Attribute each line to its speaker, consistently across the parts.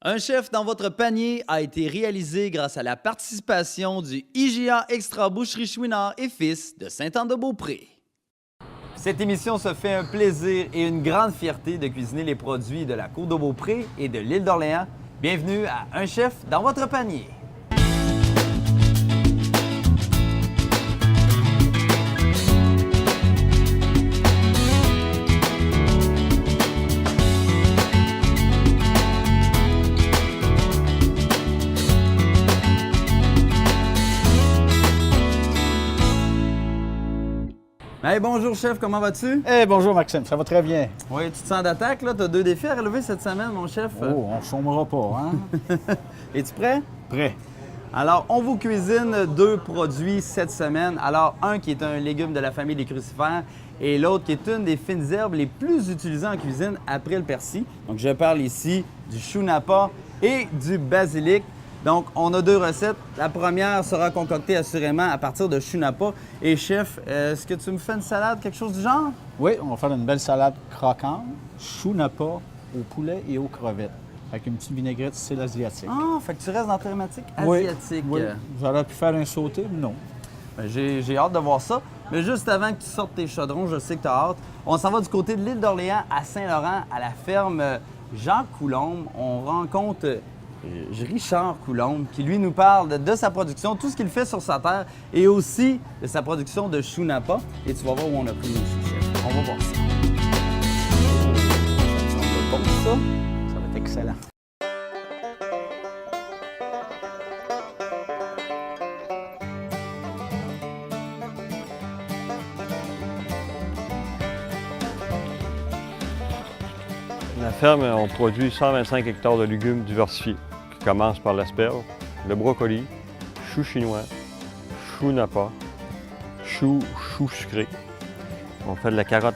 Speaker 1: Un chef dans votre panier a été réalisé grâce à la participation du IGA Extra Boucherie Chouinard et Fils de Saint-Anne-de-Beaupré. Cette émission se fait un plaisir et une grande fierté de cuisiner les produits de la Côte de Beaupré et de l'île d'Orléans. Bienvenue à Un chef dans votre panier. Hey, bonjour chef, comment vas-tu?
Speaker 2: Eh bonjour Maxime, ça va très bien.
Speaker 1: Oui, tu te sens d'attaque là? Tu as 2 défis à relever cette semaine, mon chef.
Speaker 2: Oh, on ne chômera pas, hein?
Speaker 1: Es-tu prêt?
Speaker 2: Prêt.
Speaker 1: Alors, on vous cuisine 2 produits cette semaine. Alors, un qui est un légume de la famille des crucifères et l'autre qui est une des fines herbes les plus utilisées en cuisine après le persil. Donc, je parle ici du chou napa et du basilic. Donc, on a 2 recettes. La première sera concoctée assurément à partir de chou napa. Et chef, est-ce que tu me fais une salade, quelque chose du genre?
Speaker 2: Oui, on va faire une belle salade croquante, chou napa au poulet et aux crevettes, avec une petite vinaigrette style asiatique.
Speaker 1: Ah, fait que tu restes dans la thématique
Speaker 2: Oui,
Speaker 1: asiatique.
Speaker 2: oui. J'aurais pu faire un sauté, mais non.
Speaker 1: Ben, j'ai hâte de voir ça. Mais juste avant que tu sortes tes chaudrons, je sais que tu as hâte. On s'en va du côté de l'île d'Orléans à Saint-Laurent, à la ferme Jacques Coulombe. On rencontre Richard Coulombe qui, lui, nous parle de sa production, tout ce qu'il fait sur sa terre et aussi de sa production de chou napa. Et tu vas voir où on a pris nos choux, chef. On va voir ça. Ça me semble bon, ça.
Speaker 2: Ça va être excellent.
Speaker 3: La ferme, on produit 125 hectares de légumes diversifiés, qui commencent par l'asperge, le brocoli, chou chinois, chou napa, chou sucré. On fait de la carotte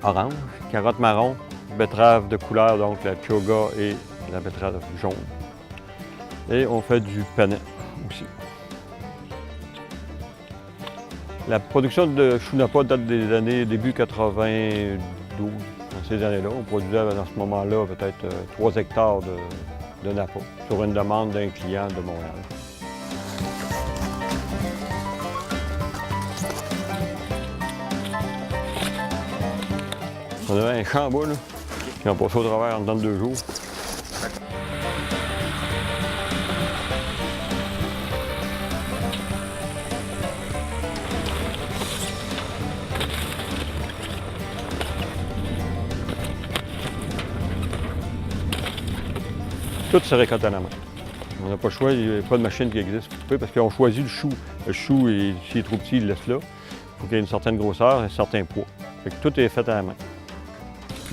Speaker 3: orange, carotte marron, betterave de couleur, donc la pyoga et la betterave jaune. Et on fait du panais aussi. La production de chou napa date des années début 92. Dans ces années-là, on produisait à ce moment-là peut-être 3 hectares de napa sur une demande d'un client de Montréal. On avait un champ en bas, là, puis on passait au travers en dedans de 2 jours. Tout se récolte à la main. On n'a pas le choix, il n'y a pas de machine qui existe pour couper parce qu'on choisit le chou. Le chou, s'il est trop petit, il le laisse là. Il faut qu'il y ait une certaine grosseur et un certain poids. Fait que tout est fait à la main.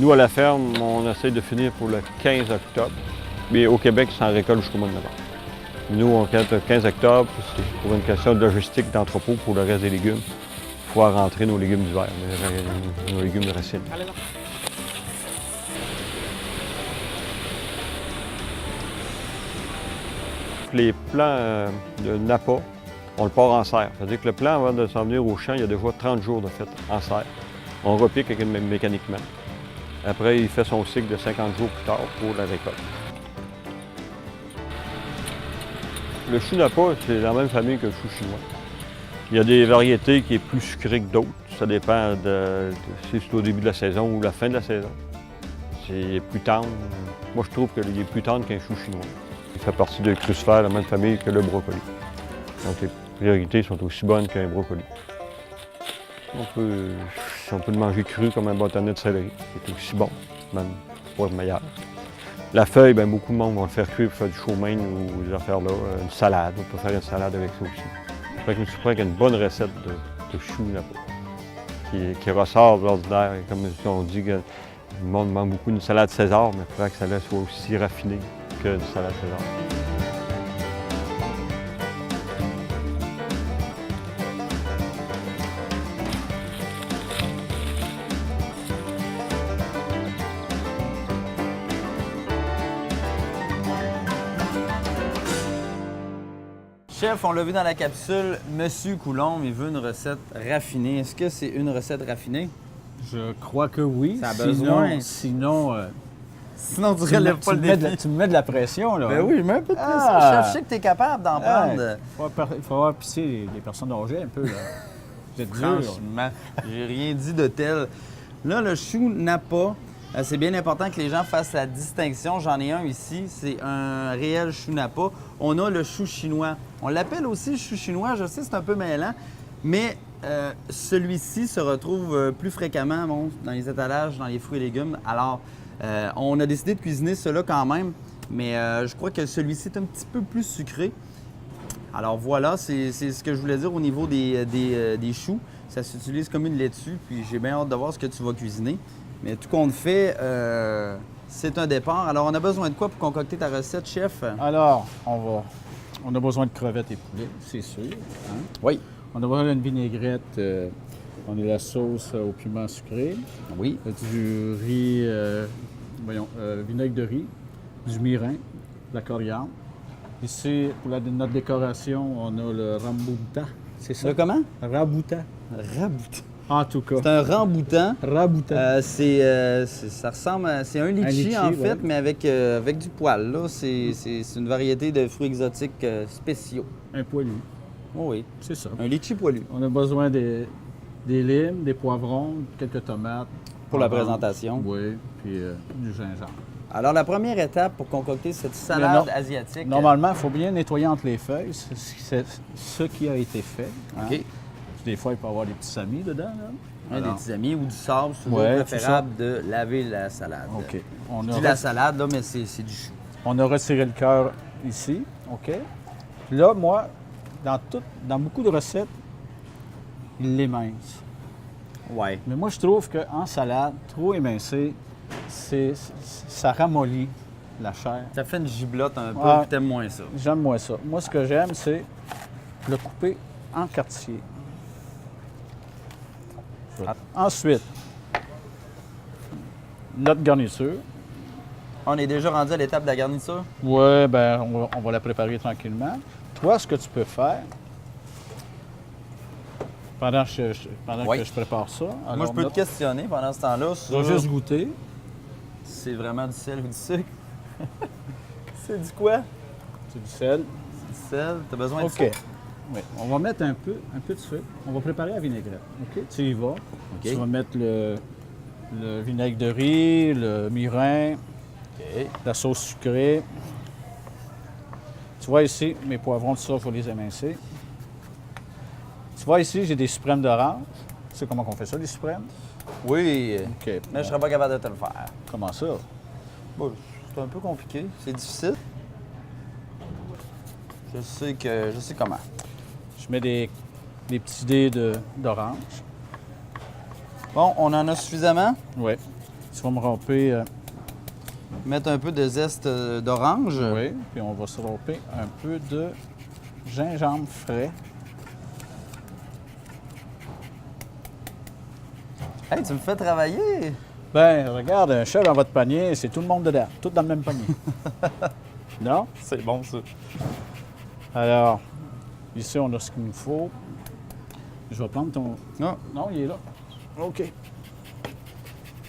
Speaker 3: Nous, à la ferme, on essaie de finir pour le 15 octobre. Mais au Québec, ça en récolte jusqu'au mois de novembre. Nous, on compte le 15 octobre, c'est pour une question de logistique d'entrepôt pour le reste des légumes. Il faut rentrer nos légumes d'hiver, nos légumes de racines. Les plants de napa, on le part en serre. C'est-à-dire que le plant, avant de s'en venir au champ, il y a déjà 30 jours de fait en serre. On repique mécaniquement. Après, il fait son cycle de 50 jours plus tard pour la récolte. Le chou napa, c'est la même famille que le chou chinois. Il y a des variétés qui sont plus sucrées que d'autres. Ça dépend si c'est au début de la saison ou la fin de la saison. C'est plus tendre. Moi, je trouve qu'il est plus tendre qu'un chou chinois. Il fait partie de crucifères, la même famille que le brocoli. Donc les priorités sont aussi bonnes qu'un brocoli. On peut le manger cru comme un bâtonnet de céleri. C'est aussi bon, même pas meilleur. La feuille, bien, beaucoup de monde vont le faire cuire pour faire du chow mein ou des affaires-là. Une salade, on peut faire une salade avec ça aussi. Je me suis pris avec une bonne recette de chou napa qui ressort de l'ordinaire. Comme on dit, le monde mange beaucoup d'une salade César, mais il faudrait que ça soit aussi raffiné que du salade César.
Speaker 1: Chef, on l'a vu dans la capsule, Monsieur Coulombe, il veut une recette raffinée. Est-ce que c'est une recette raffinée?
Speaker 2: Je crois que oui.
Speaker 1: Ça a besoin.
Speaker 2: Sinon,
Speaker 1: Sinon, tu
Speaker 2: Tu me,
Speaker 1: relèves
Speaker 2: tu
Speaker 1: pas
Speaker 2: me
Speaker 1: le
Speaker 2: mets de
Speaker 1: défi.
Speaker 2: la, tu me mets de la pression, là.
Speaker 1: Ben
Speaker 2: hein?
Speaker 1: oui, je mets un peu de pression.
Speaker 2: Ah.
Speaker 1: Chef, je sais que tu es capable d'en prendre.
Speaker 2: Il faut avoir pitié les personnes âgées un peu, là. Vous êtes dur.
Speaker 1: Franchement, j'ai rien dit de tel. Là, le chou Napa, c'est bien important que les gens fassent la distinction. J'en ai un ici, c'est un réel chou Napa. On a le chou chinois. On l'appelle aussi chou chinois, je sais, c'est un peu mêlant, mais celui-ci se retrouve plus fréquemment dans les étalages, dans les fruits et légumes. Alors, on a décidé de cuisiner cela quand même, mais je crois que celui-ci est un petit peu plus sucré. Alors voilà, c'est ce que je voulais dire au niveau des choux. Ça s'utilise comme une laitue, puis j'ai bien hâte de voir ce que tu vas cuisiner. Mais tout compte fait, c'est un départ. Alors, on a besoin de quoi pour concocter ta recette, chef?
Speaker 2: Alors, on a besoin de crevettes et poulet, c'est sûr. Hein?
Speaker 1: Oui.
Speaker 2: On a besoin d'une vinaigrette, on a la sauce au piment sucré,
Speaker 1: Oui.
Speaker 2: du riz, vinaigre de riz, du mirin, de la coriandre. Ici, pour notre décoration, on a le rambouta. C'est ça?
Speaker 1: Le comment?
Speaker 2: Rabouta.
Speaker 1: Raboutin.
Speaker 2: En tout cas.
Speaker 1: C'est un ramboutan.
Speaker 2: Rabouta.
Speaker 1: Ça ressemble à... C'est un litchi,
Speaker 2: litchi,
Speaker 1: en fait,
Speaker 2: ouais.
Speaker 1: mais avec du poil. Là, c'est une variété de fruits exotiques spéciaux.
Speaker 2: Un poilu.
Speaker 1: Oh oui,
Speaker 2: C'est ça.
Speaker 1: un litchi poilu.
Speaker 2: On a besoin des limes, des poivrons, quelques tomates.
Speaker 1: Pour la
Speaker 2: oranges.
Speaker 1: présentation.
Speaker 2: Oui, puis du gingembre.
Speaker 1: Alors, la première étape pour concocter cette salade asiatique...
Speaker 2: Normalement, il faut bien nettoyer entre les feuilles. C'est ce qui a été fait. Hein.
Speaker 1: OK.
Speaker 2: Des fois, il peut y avoir des petits samis dedans. Là.
Speaker 1: Des
Speaker 2: Alors,
Speaker 1: petits amis ou du sable, c'est toujours
Speaker 2: Ouais,
Speaker 1: préférable de laver la salade.
Speaker 2: OK. On
Speaker 1: Je
Speaker 2: a,
Speaker 1: dis la salade, là, mais c'est du chou.
Speaker 2: on a retiré le cœur ici. OK. Puis là, moi, dans beaucoup de recettes, ils l'émincent.
Speaker 1: Ouais.
Speaker 2: Mais moi, je trouve qu'en salade, trop émincé, ça ramollit la chair.
Speaker 1: Ça fait une giblotte un peu,
Speaker 2: Ouais.
Speaker 1: puis t'aimes moins ça.
Speaker 2: J'aime moins ça. Moi, ce que j'aime, c'est le couper en quartier. Ensuite, notre garniture.
Speaker 1: On est déjà rendu à l'étape de la garniture?
Speaker 2: Oui, ben on va la préparer tranquillement. Toi, ce que tu peux faire, pendant
Speaker 1: Oui.
Speaker 2: que je prépare ça,
Speaker 1: Moi,
Speaker 2: alors
Speaker 1: je peux te questionner pendant ce temps-là
Speaker 2: on
Speaker 1: sur...
Speaker 2: va juste goûter.
Speaker 1: C'est vraiment du sel ou du sucre? C'est du quoi?
Speaker 2: C'est du sel.
Speaker 1: C'est du sel. T'as besoin de
Speaker 2: OK.
Speaker 1: ça?
Speaker 2: Oui. On va mettre un peu de sucre. On va préparer la vinaigrette. OK? Tu y vas.
Speaker 1: OK.
Speaker 2: Tu vas mettre le vinaigre de riz, le mirin,
Speaker 1: OK.
Speaker 2: la sauce sucrée. Tu vois ici, mes poivrons, tout ça, il faut les émincer. Tu vois ici, j'ai des suprêmes d'orange. Tu sais comment on fait ça, les suprêmes?
Speaker 1: Oui,
Speaker 2: OK.
Speaker 1: mais je serais pas capable de te le faire.
Speaker 2: Comment ça?
Speaker 1: Bon, c'est un peu compliqué. C'est difficile. Je sais comment.
Speaker 2: Je mets des petits dés d'orange.
Speaker 1: Bon, on en a suffisamment.
Speaker 2: Oui. Tu vas me romper.
Speaker 1: Mettre un peu de zeste d'orange.
Speaker 2: Oui. Puis on va se romper un peu de gingembre frais.
Speaker 1: Hey, tu me fais travailler!
Speaker 2: Ben, regarde, un chef dans votre panier, c'est tout le monde dedans. Tout dans le même panier. Non?
Speaker 1: C'est bon, ça.
Speaker 2: Alors, ici, on a ce qu'il nous faut. Je vais prendre ton...
Speaker 1: Non.
Speaker 2: Non, il est là. OK.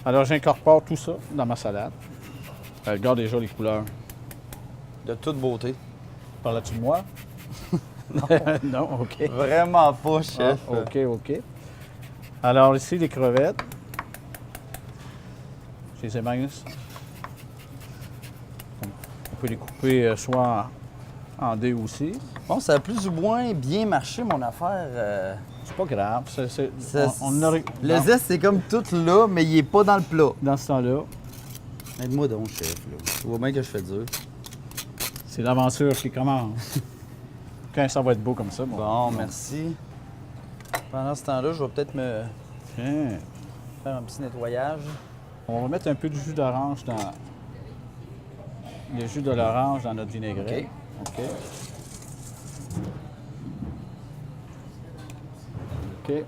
Speaker 2: Alors, j'incorpore tout ça dans ma salade. Regarde déjà les couleurs.
Speaker 1: De toute beauté.
Speaker 2: Parlais-tu de moi? Non, OK.
Speaker 1: Vraiment pas,
Speaker 2: Ah,
Speaker 1: chef.
Speaker 2: OK, OK. Alors, ici, les crevettes. Je les émince. On peut les couper soit en dés aussi.
Speaker 1: Bon, ça a plus ou moins bien marché, mon affaire.
Speaker 2: C'est pas grave.
Speaker 1: Ça-
Speaker 2: On aurait...
Speaker 1: Le
Speaker 2: dans-
Speaker 1: zeste, c'est comme tout là, mais il est pas dans le plat.
Speaker 2: Dans ce temps-là,
Speaker 1: Aide-moi donc, chef. Là. Tu vois bien que je fais dur.
Speaker 2: c'est l'aventure qui commence. Quand ça va être beau comme ça, moi.
Speaker 1: Bon, merci. Pendant ce temps-là, je vais peut-être me
Speaker 2: Tiens.
Speaker 1: faire un petit nettoyage.
Speaker 2: On va mettre un peu de jus d'orange dans... Le jus de l'orange dans notre vinaigrette. OK. OK.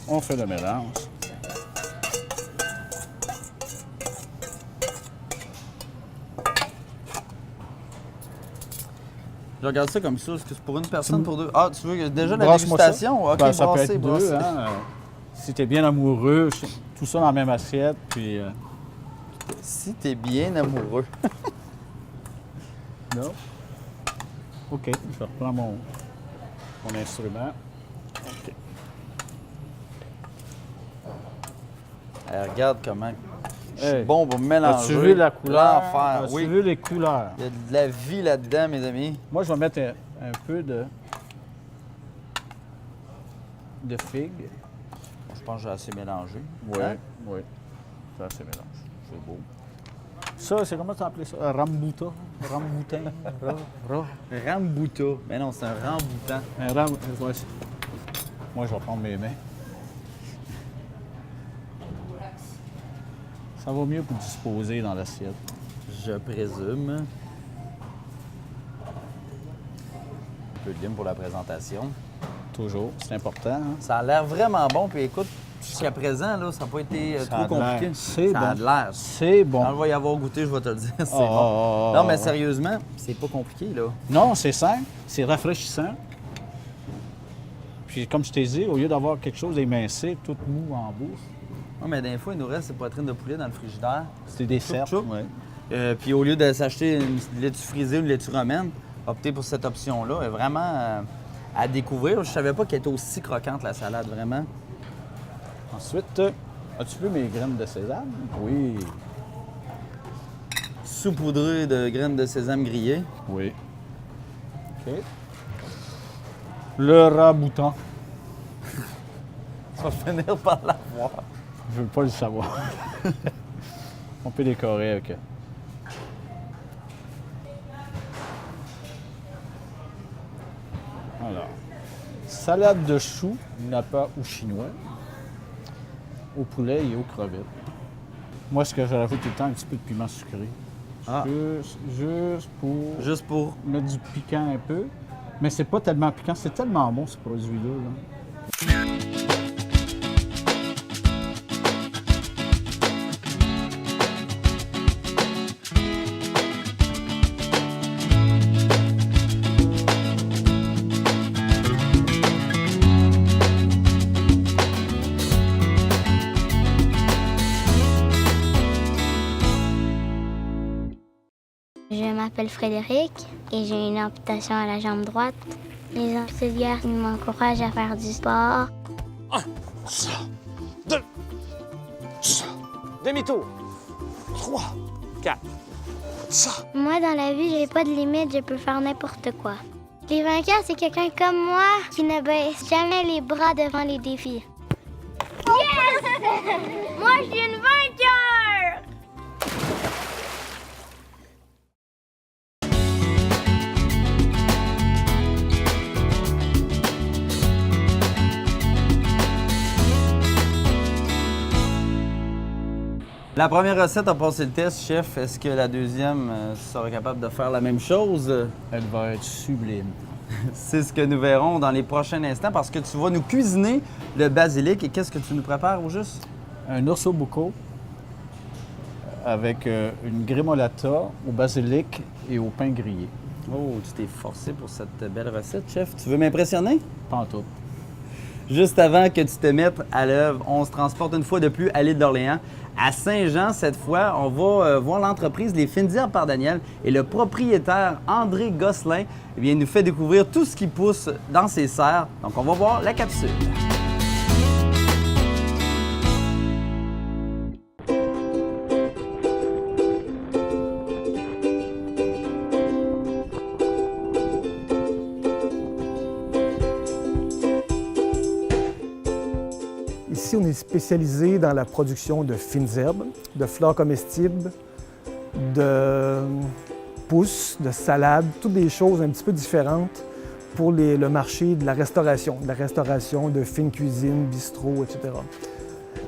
Speaker 2: On fait le mélange.
Speaker 1: Je regarde ça comme ça. Est-ce que c'est pour une personne, pour deux? Ah, tu veux déjà la
Speaker 2: Brasse-moi ça.
Speaker 1: dégustation? OK,
Speaker 2: Ben, ça peut
Speaker 1: brassé,
Speaker 2: être
Speaker 1: brassé.
Speaker 2: deux, hein. Si t'es bien amoureux, tout ça dans la même assiette, puis
Speaker 1: Si t'es bien amoureux.
Speaker 2: Non. OK, je reprends mon instrument. OK.
Speaker 1: Regarde comment je suis
Speaker 2: Hey.
Speaker 1: bon pour mélanger.
Speaker 2: As-tu vu la couleur?
Speaker 1: L'enfer,
Speaker 2: As-tu
Speaker 1: oui.
Speaker 2: vu les couleurs?
Speaker 1: Il y a de la vie là-dedans, mes amis.
Speaker 2: Moi, je vais mettre un peu de figue.
Speaker 1: Je pense que j'ai assez mélangé.
Speaker 2: Oui,
Speaker 1: Hein?
Speaker 2: oui. Ça, c'est mélange. C'est beau. Ça, c'est comment tu appelles ça? Rambuta? Ramboutin?
Speaker 1: Rambuta. Mais non, c'est un ramboutant.
Speaker 2: Ouais, moi, je vais prendre mes mains. Ça va mieux pour disposer dans l'assiette.
Speaker 1: Je présume. Un peu de lime pour la présentation.
Speaker 2: Toujours, c'est important. Hein?
Speaker 1: Ça a l'air vraiment bon. Puis écoute, jusqu'à présent, là, ça n'a pas été
Speaker 2: Ça
Speaker 1: trop
Speaker 2: a de l'air.
Speaker 1: compliqué.
Speaker 2: C'est
Speaker 1: ça a
Speaker 2: bon.
Speaker 1: de l'air.
Speaker 2: C'est bon.
Speaker 1: Quand on va y avoir goûté, je vais te le dire. C'est
Speaker 2: Ah,
Speaker 1: bon.
Speaker 2: ah, ah,
Speaker 1: Non, mais
Speaker 2: ah,
Speaker 1: sérieusement, c'est pas compliqué, là.
Speaker 2: Non, c'est simple, c'est rafraîchissant. Puis comme je t'ai dit, au lieu d'avoir quelque chose d'émincé, tout mou en bouche,
Speaker 1: Non, mais des fois, il nous reste ces poitrines de poulet dans le frigidaire.
Speaker 2: c'est des cerfs.
Speaker 1: choup.
Speaker 2: Ouais.
Speaker 1: Puis au lieu de s'acheter une laitue frisée ou une laitue romaine, opter pour cette option-là est vraiment à découvrir. Je savais pas qu'elle était aussi croquante, la salade, vraiment.
Speaker 2: Ensuite, as-tu vu mes graines de sésame? Oui.
Speaker 1: Saupoudré de graines de sésame grillées.
Speaker 2: Oui. OK. Le raboutant.
Speaker 1: Tu vas finir par l'avoir.
Speaker 2: Je veux pas le savoir. On peut décorer avec. Alors, salade de choux, napa ou chinois, au poulet et aux crevettes. Moi, ce que je rajoute tout le temps, un petit peu de piment sucré.
Speaker 1: Ah.
Speaker 2: Juste pour mettre du piquant un peu. Mais c'est pas tellement piquant, c'est tellement bon ce produit-là. Là.
Speaker 4: Je m'appelle Frédéric et j'ai une amputation à la jambe droite. Les auxiliaires m'encouragent à faire du sport.
Speaker 5: Ça, 2, ça, demi-tour, 3, 4, ça.
Speaker 4: Moi, dans la vie, j'ai pas de limite, je peux faire n'importe quoi. Les vainqueurs, c'est quelqu'un comme moi qui ne baisse jamais les bras devant les défis. Yes! Moi, je suis une vainqueur!
Speaker 1: La première recette a passé le test, chef. Est-ce que la deuxième sera capable de faire la même chose?
Speaker 2: Elle va être sublime.
Speaker 1: C'est ce que nous verrons dans les prochains instants parce que tu vas nous cuisiner le basilic. Et qu'est-ce que tu nous prépares au juste?
Speaker 2: Un osso bucco avec une grémolata au basilic et au pain grillé.
Speaker 1: Oh, tu t'es forcé pour cette belle recette, chef. Tu veux m'impressionner?
Speaker 2: Pas en tout.
Speaker 1: Juste avant que tu te mettes à l'œuvre, on se transporte une fois de plus à l'île d'Orléans. À Saint-Jean, cette fois, on va voir l'entreprise Les Fines Herbes par Daniel et le propriétaire André Gosselin nous fait découvrir tout ce qui pousse dans ses serres. Donc, on va voir la capsule.
Speaker 6: Ici, on est spécialisé dans la production de fines herbes, de fleurs comestibles, de pousses, de salades, toutes des choses un petit peu différentes pour le marché de la restauration de fine cuisine, bistrot, etc.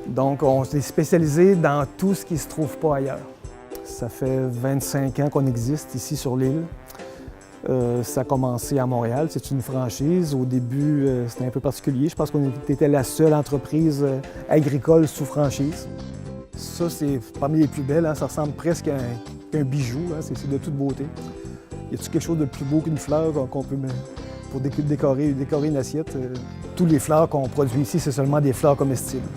Speaker 6: Donc, on est spécialisé dans tout ce qui ne se trouve pas ailleurs. Ça fait 25 ans qu'on existe ici sur l'île. Ça a commencé à Montréal, c'est une franchise. Au début, c'était un peu particulier. Je pense qu'on était la seule entreprise agricole sous franchise. Ça, c'est parmi les plus belles. Hein. Ça ressemble presque à un bijou. Hein. C'est de toute beauté. Y a-t-il quelque chose de plus beau qu'une fleur qu'on peut pour décorer une assiette? Tous les fleurs qu'on produit ici, c'est seulement des fleurs comestibles.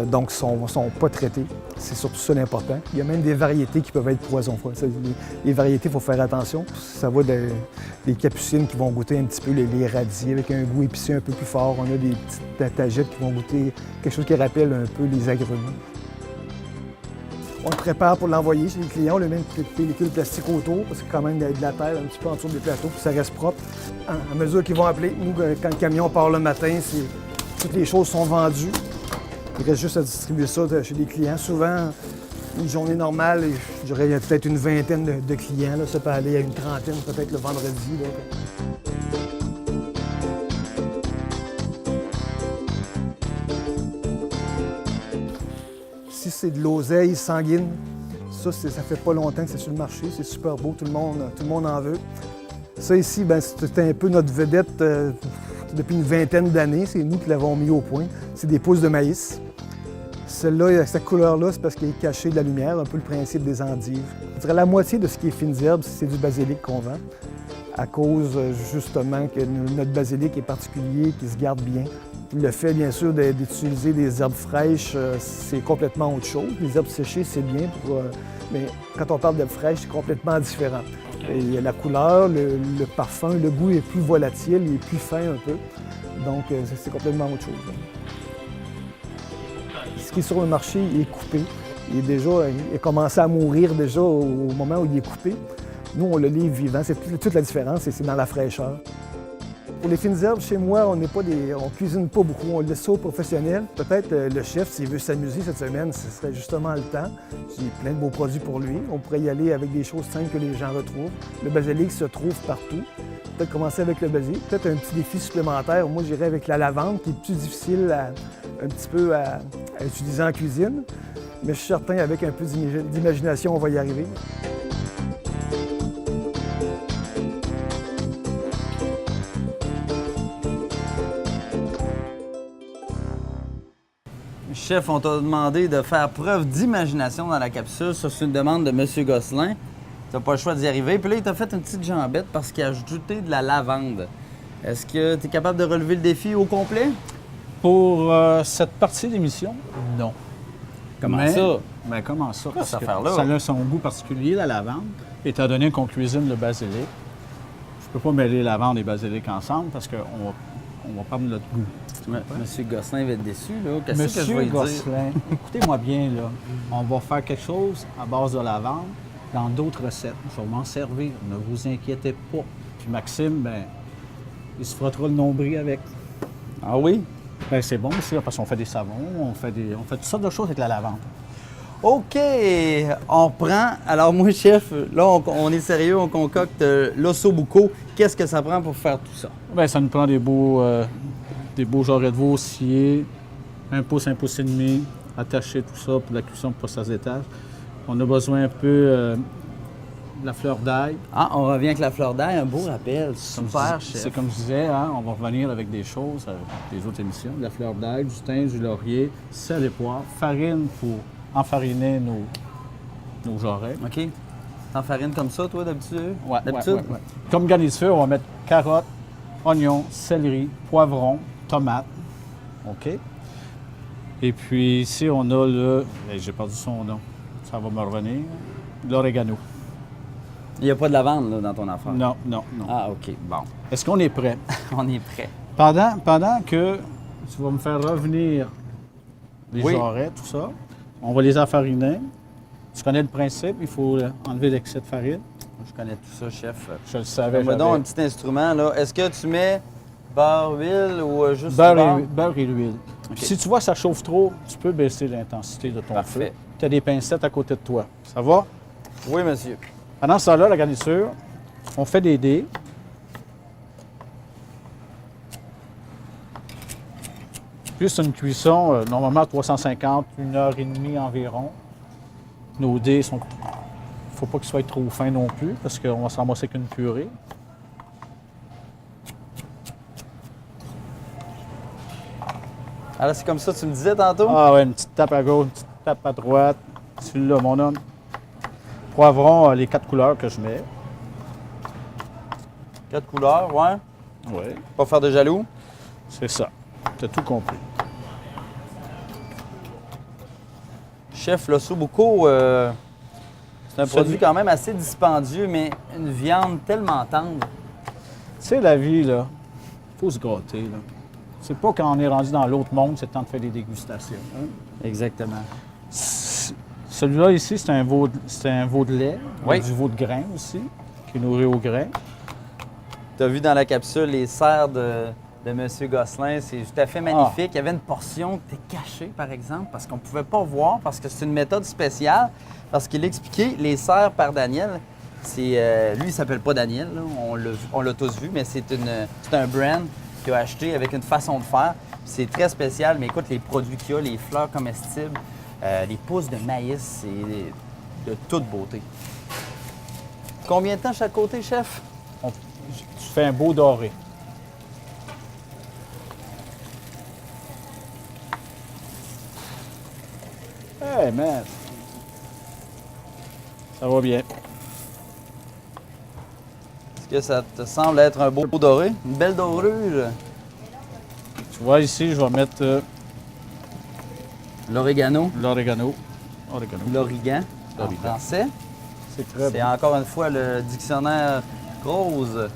Speaker 6: Donc, ne sont pas traitées. C'est surtout ça l'important. Il y a même des variétés qui peuvent être poison. Les variétés, il faut faire attention. Ça va des capucines qui vont goûter un petit peu les radis avec un goût épicé un peu plus fort. On a des petites tagettes qui vont goûter quelque chose qui rappelle un peu les agrumes. On le prépare pour l'envoyer chez les clients. On le met une pellicule plastique autour parce que quand même, il y a de la terre un petit peu en dessous des plateaux puis ça reste propre. À mesure qu'ils vont appeler, nous, quand le camion part le matin, toutes les choses sont vendues. Il reste juste à distribuer ça chez les clients. Souvent, une journée normale, je dirais, il y a peut-être une vingtaine de clients. Là. Ça peut aller à une trentaine, peut-être le vendredi. Là. Si c'est de l'oseille sanguine, ça fait pas longtemps que c'est sur le marché. C'est super beau, tout le monde en veut. Ça ici, ben, c'était un peu notre vedette depuis une vingtaine d'années. C'est nous qui l'avons mis au point. C'est des pousses de maïs. Celle-là, cette couleur-là, c'est parce qu'elle est cachée de la lumière, un peu le principe des endives. Je dirais la moitié de ce qui est fines herbes, c'est du basilic qu'on vend, à cause justement que notre basilic est particulier, qui se garde bien. Le fait, bien sûr, d'utiliser des herbes fraîches, c'est complètement autre chose. Les herbes séchées, c'est bien, mais quand on parle d'herbes fraîches, c'est complètement différent. Et la couleur, le parfum, le goût est plus volatile, il est plus fin un peu. Donc, c'est complètement autre chose. Ce qui est sur le marché, il est coupé. Il a commencé à mourir déjà au moment où il est coupé. Nous, on le livre vivant. C'est toute la différence, c'est dans la fraîcheur. Pour les fines herbes, chez moi, on cuisine pas beaucoup. On laisse ça aux professionnels. Peut-être le chef, s'il veut s'amuser cette semaine, ce serait justement le temps. J'ai plein de beaux produits pour lui. On pourrait y aller avec des choses simples que les gens retrouvent. Le basilic se trouve partout. Peut-être commencer avec le basilic. Peut-être un petit défi supplémentaire. Moi, j'irais avec la lavande, qui est plus difficile un petit peu à utiliser en cuisine. Mais je suis certain, avec un peu d'imagination, on va y arriver.
Speaker 1: Chef, on t'a demandé de faire preuve d'imagination dans la capsule. Ça, c'est une demande de M. Gosselin. Tu n'as pas le choix d'y arriver. Puis là, il t'a fait une petite jambette parce qu'il a ajouté de la lavande. Est-ce que tu es capable de relever le défi au complet?
Speaker 2: Pour cette partie d'émission, non.
Speaker 1: Comment ça?
Speaker 2: Ben, comment ça? Parce
Speaker 1: cette
Speaker 2: que
Speaker 1: affaire-là?
Speaker 2: ça a son goût particulier, la lavande. Étant donné qu'on cuisine le basilic, je peux pas mêler lavande et basilic ensemble parce qu'on va perdre notre goût.
Speaker 1: Monsieur Gosselin va être déçu, là. Qu'est-ce que je
Speaker 2: Monsieur
Speaker 1: vais lui dire?
Speaker 2: Gosselin, écoutez-moi bien, là. On va faire quelque chose à base de lavande dans d'autres recettes. Je vais m'en servir, ne vous inquiétez pas. Puis Maxime, ben, il se frottera le nombril avec.
Speaker 1: Ah oui?
Speaker 2: Ben, c'est bon aussi, là, parce qu'on fait des savons, on fait toutes sortes de choses avec la lavande.
Speaker 1: OK, on reprend. Alors moi, chef, là, on est sérieux, on concocte l'ossobuco. Qu'est-ce que ça prend pour faire tout ça?
Speaker 2: Bien, ça nous prend des beaux jarrets de veau sciés, 1 pouce et demi, attachés, tout ça, pour la cuisson pour passer à étages. On a besoin un peu de la fleur d'ail.
Speaker 1: Ah, on revient avec la fleur d'ail, un beau rappel. Super, chef.
Speaker 2: C'est comme je disais, hein, on va revenir avec des choses, des autres émissions. De la fleur d'ail, du thym, du laurier, sel et poivre, farine pour enfariner nos jarrets.
Speaker 1: OK. T'en farines comme ça, toi, d'habitude?
Speaker 2: Ouais,
Speaker 1: d'habitude?
Speaker 2: ouais. Comme garniture, on va mettre carottes, oignons, céleri, poivrons, tomates. OK? Et puis ici, on a j'ai perdu son nom. Ça va me revenir. L'orégano.
Speaker 1: Il n'y a pas de lavande, là, dans ton affaire?
Speaker 2: Non.
Speaker 1: Ah, OK. Bon.
Speaker 2: Est-ce qu'on est prêt?
Speaker 1: On est prêt.
Speaker 2: Pendant que tu vas me faire revenir les jarrets, tout ça, on va les enfariner. Tu connais le principe, il faut enlever l'excès de farine.
Speaker 1: Je connais tout ça, chef.
Speaker 2: Je le savais.
Speaker 1: Donne-moi donc un petit instrument, là. Est-ce que tu mets beurre, huile ou juste
Speaker 2: beurre et l'huile.
Speaker 1: OK.
Speaker 2: Si tu vois que ça chauffe trop, tu peux baisser l'intensité de ton
Speaker 1: Parfait.
Speaker 2: feu. Tu as des pincettes à côté de toi. Ça va?
Speaker 1: Oui, monsieur.
Speaker 2: Pendant ce temps-là, la garniture, on fait des dés. Puis c'est une cuisson, normalement à 350, 1h30 environ. Nos dés sont... Il ne faut pas qu'ils soient trop fins non plus, parce qu'on va se ramasser avec une purée.
Speaker 1: Alors, c'est comme ça que tu me disais tantôt?
Speaker 2: Ah ouais, une petite tape à gauche, une petite tape à droite. Celui-là, mon homme. Poivrons, les 4 couleurs que je mets.
Speaker 1: 4 couleurs, ouais.
Speaker 2: Oui,
Speaker 1: Pas faire de jaloux.
Speaker 2: c'est ça. Tu as tout compris.
Speaker 1: Chef L'Ossobuco, c'est un produit quand même assez dispendieux, mais une viande tellement tendre.
Speaker 2: Tu sais, la vie, là, faut se gâter, là. C'est pas quand on est rendu dans l'autre monde, c'est le temps de faire des dégustations. Hein?
Speaker 1: Exactement.
Speaker 2: Celui-là ici, c'est un veau de lait.
Speaker 1: Oui.
Speaker 2: Il y a du veau de grain aussi, qui est nourri au grain.
Speaker 1: Tu as vu dans la capsule les serres de M. Gosselin, c'est tout à fait magnifique. Il y avait une portion qui était cachée, par exemple, parce qu'on ne pouvait pas voir, parce que c'est une méthode spéciale. Parce qu'il expliquait, les serres par Daniel, lui, il s'appelle pas Daniel, là, on l'a tous vu, mais c'est un brand qu'il a acheté avec une façon de faire. C'est très spécial, mais écoute, les produits qu'il y a, les fleurs comestibles, les pousses de maïs, c'est de toute beauté. Combien de temps chaque côté, chef?
Speaker 2: Tu fais un beau doré. Hey, man! Ça va bien.
Speaker 1: Est-ce que ça te semble être un beau doré? Une belle dorure?
Speaker 2: Tu vois, ici, je vais mettre
Speaker 1: L'orégano,
Speaker 2: l'orégano.
Speaker 1: l'origan en
Speaker 2: L'origan.
Speaker 1: français.
Speaker 2: C'est très
Speaker 1: C'est
Speaker 2: bon.
Speaker 1: encore une fois le dictionnaire rose.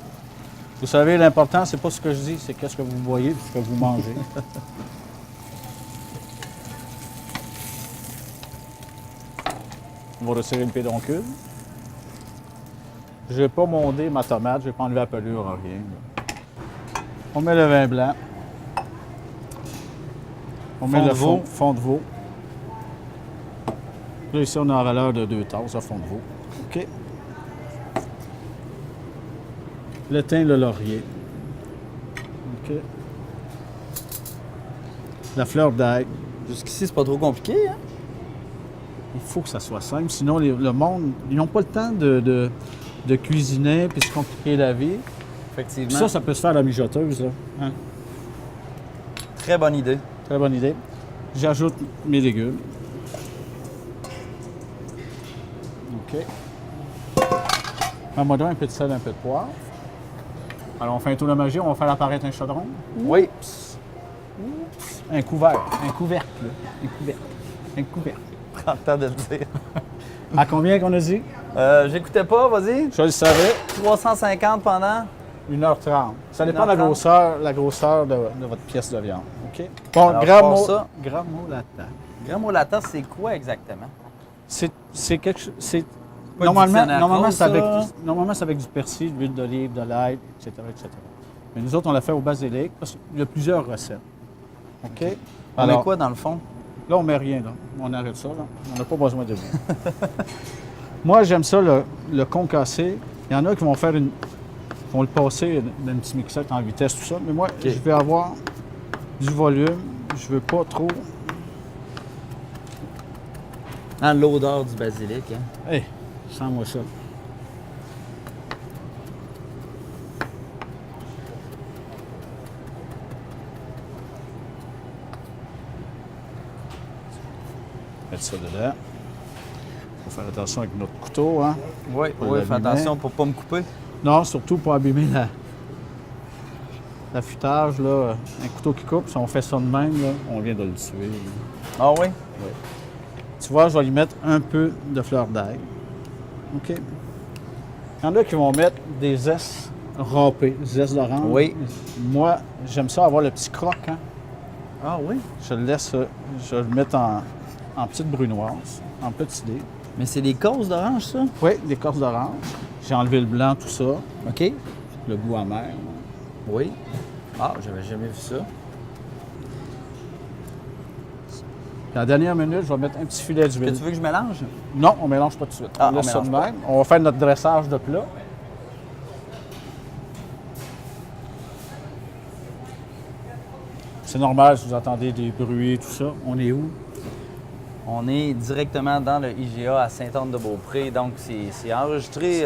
Speaker 2: Vous savez, l'important, c'est pas ce que je dis, c'est qu'est-ce que vous voyez et ce que vous mangez. On va retirer le pédoncule. Je n'ai pas mondé ma tomate, je n'ai pas enlevé la pelure, rien. On met le vin blanc. On met
Speaker 1: Fond
Speaker 2: le
Speaker 1: de veau.
Speaker 2: fond de veau. Là, ici, on a la valeur de 2 tasses de fond de veau. OK. Le thym, le laurier. OK. La fleur d'ail.
Speaker 1: Jusqu'ici, c'est pas trop compliqué, hein?
Speaker 2: Il faut que ça soit simple, sinon le monde, ils n'ont pas le temps de cuisiner puis se compliquer la vie.
Speaker 1: Effectivement.
Speaker 2: Ça peut se faire à la mijoteuse, là. Hein?
Speaker 1: Très bonne idée.
Speaker 2: Très bonne idée. J'ajoute mes légumes. OK. Mets-moi donc un peu de sel, un peu de poivre. Alors, on fait un tour de magie, on va faire apparaître un chaudron.
Speaker 1: Oui.
Speaker 2: Un couvercle. Un couvercle.
Speaker 1: Prends le temps de le dire.
Speaker 2: À combien qu'on a dit?
Speaker 1: J'écoutais pas, vas-y.
Speaker 2: Je le savais.
Speaker 1: 350 pendant.
Speaker 2: 1h30. Ça dépend de
Speaker 1: 1h30.
Speaker 2: la grosseur de votre pièce de viande. OK? Bon,
Speaker 1: Alors,
Speaker 2: grammo
Speaker 1: ça.
Speaker 2: grammolata.
Speaker 1: Grammolata, c'est quoi exactement?
Speaker 2: C'est quelque chose.
Speaker 1: Pas le dictionnaire
Speaker 2: Normalement,
Speaker 1: rose,
Speaker 2: c'est avec du persil, de l'huile d'olive, de l'ail, etc., etc. Mais nous autres, on l'a fait au basilic parce qu'il y a plusieurs recettes. OK?
Speaker 1: On met quoi dans le fond?
Speaker 2: Là, on met rien, là. On arrête ça, là. On n'a pas besoin de rien. Moi, j'aime ça, le concassé. Il y en a qui vont vont le passer dans une petite mixette en vitesse, tout ça. Mais moi, je vais avoir du volume. Je veux pas trop.
Speaker 1: Dans l'odeur du basilic, hein?
Speaker 2: Hey, sens-moi ça. Mettre ça dedans. Faut faire attention avec notre couteau, hein?
Speaker 1: Oui,
Speaker 2: Pas
Speaker 1: oui, fais
Speaker 2: l'abîmer.
Speaker 1: attention pour pas me couper.
Speaker 2: Non, surtout pour abîmer l'affûtage, là. Un couteau qui coupe, si on fait ça de même, là, on vient de le tuer. Là.
Speaker 1: Ah oui?
Speaker 2: Tu vois, je vais lui mettre un peu de fleur d'ail. OK? Il y en a qui vont mettre des zestes râpés, zestes d'orange.
Speaker 1: Oui.
Speaker 2: Moi, j'aime ça avoir le petit croc, hein?
Speaker 1: Ah oui?
Speaker 2: Je le laisse, je vais le mettre en petite brunoise, en petit dé.
Speaker 1: Mais c'est des causes d'orange, ça?
Speaker 2: Oui, l'écorce d'orange. J'ai enlevé le blanc, tout ça.
Speaker 1: OK.
Speaker 2: Le goût amer.
Speaker 1: Oui. Ah, j'avais jamais vu ça.
Speaker 2: Puis à la dernière minute, je vais mettre un petit filet
Speaker 1: Que
Speaker 2: d'huile.
Speaker 1: tu veux que je mélange?
Speaker 2: Non, on ne mélange pas tout de suite.
Speaker 1: Ah,
Speaker 2: on laisse
Speaker 1: on
Speaker 2: ça de
Speaker 1: mélange
Speaker 2: même. On va faire notre dressage de plat. C'est normal si vous entendez des bruits, tout ça. On est où?
Speaker 1: On est directement dans le IGA à Sainte-Anne-de-Beaupré, donc c'est enregistré,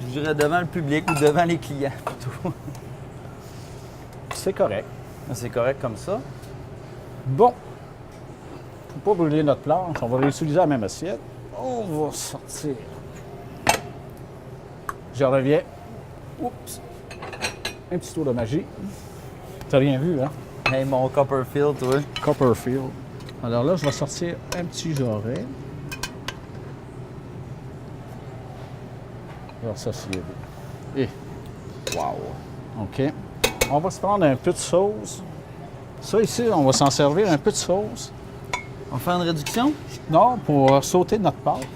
Speaker 1: je dirais, devant le public ou devant les clients plutôt.
Speaker 2: C'est correct.
Speaker 1: C'est correct comme ça.
Speaker 2: Bon. Pour ne pas brûler notre planche, on va réutiliser la même assiette. On va sortir. Je reviens. Oups. Un petit tour de magie. T'as rien vu, hein?
Speaker 1: Hey, mon Copperfield, toi.
Speaker 2: Copperfield. Alors là, je vais sortir un petit jarret. Alors ça, c'est bien. Et,
Speaker 1: Wow!
Speaker 2: OK. On va se prendre un peu de sauce. Ça ici, on va s'en servir un peu de sauce.
Speaker 1: On va faire une réduction?
Speaker 2: Non, pour sauter notre pâte.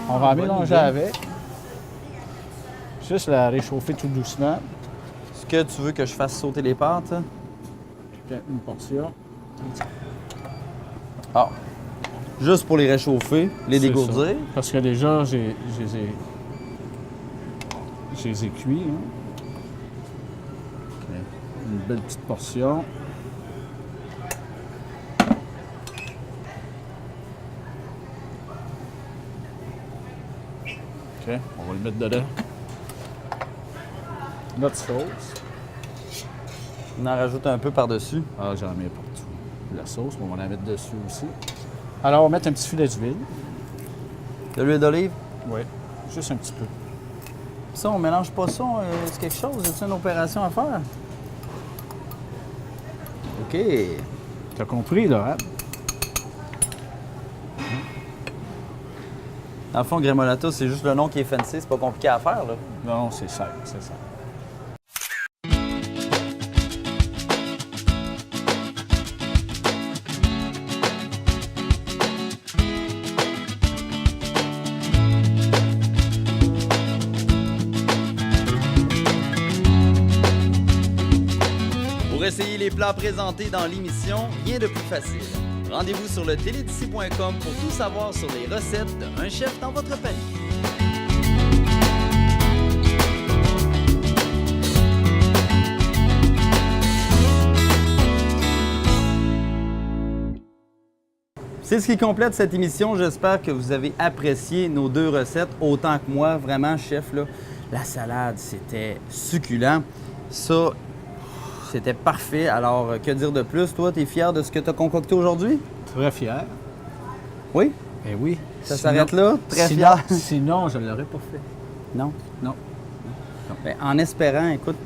Speaker 2: On va la
Speaker 1: bonne
Speaker 2: mélanger
Speaker 1: idée.
Speaker 2: avec. Juste la réchauffer tout doucement.
Speaker 1: Est-ce que tu veux que je fasse sauter les pâtes?
Speaker 2: Une portion.
Speaker 1: Ah. Juste pour les réchauffer, les
Speaker 2: C'est
Speaker 1: dégourdir.
Speaker 2: ça. Parce que déjà, je les ai cuits. Hein. OK. Une belle petite portion. OK, on va le mettre dedans. Notre sauce.
Speaker 1: On en rajoute un peu par-dessus.
Speaker 2: Ah, j'en mets partout. La sauce, on va la mettre dessus aussi. Alors, on va mettre un petit filet d'huile.
Speaker 1: De l'huile d'olive.
Speaker 2: Oui. Juste un petit peu.
Speaker 1: Ça, on mélange pas ça, c'est quelque chose? C'est une opération à faire? OK.
Speaker 2: T'as compris, là, hein?
Speaker 1: Dans le fond, Grémolata, c'est juste le nom qui est fancy, c'est pas compliqué à faire, là.
Speaker 2: Non, c'est simple, c'est ça.
Speaker 1: Pour essayer les plats présentés dans l'émission, rien de plus facile. Rendez-vous sur le télédici.com pour tout savoir sur les recettes d'un chef dans votre panier. C'est ce qui complète cette émission. J'espère que vous avez apprécié nos deux recettes autant que moi. Vraiment, chef, là, la salade, c'était succulent. Ça, c'était parfait. Alors, que dire de plus? Toi, tu es fier de ce que tu as concocté aujourd'hui?
Speaker 2: Très fier.
Speaker 1: Oui?
Speaker 2: Eh oui.
Speaker 1: Ça
Speaker 2: Sinon-
Speaker 1: s'arrête là? Très
Speaker 2: sinon-
Speaker 1: fier?
Speaker 2: Sinon, je ne l'aurais pas fait.
Speaker 1: Non?
Speaker 2: Non.
Speaker 1: Ben, en espérant, écoute,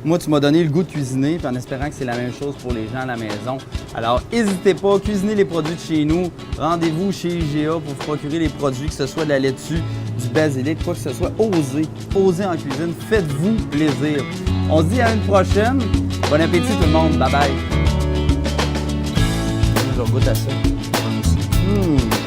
Speaker 1: moi, tu m'as donné le goût de cuisiner, puis en espérant que c'est la même chose pour les gens à la maison. Alors, n'hésitez pas, cuisinez les produits de chez nous. Rendez-vous chez IGA pour vous procurer les produits, que ce soit de la laitue, du basilic, quoi que ce soit. Osez, osez en cuisine, faites-vous plaisir. On se dit à une prochaine. Bon appétit tout le monde, bye bye. Je goûte à ça.
Speaker 2: Moi aussi.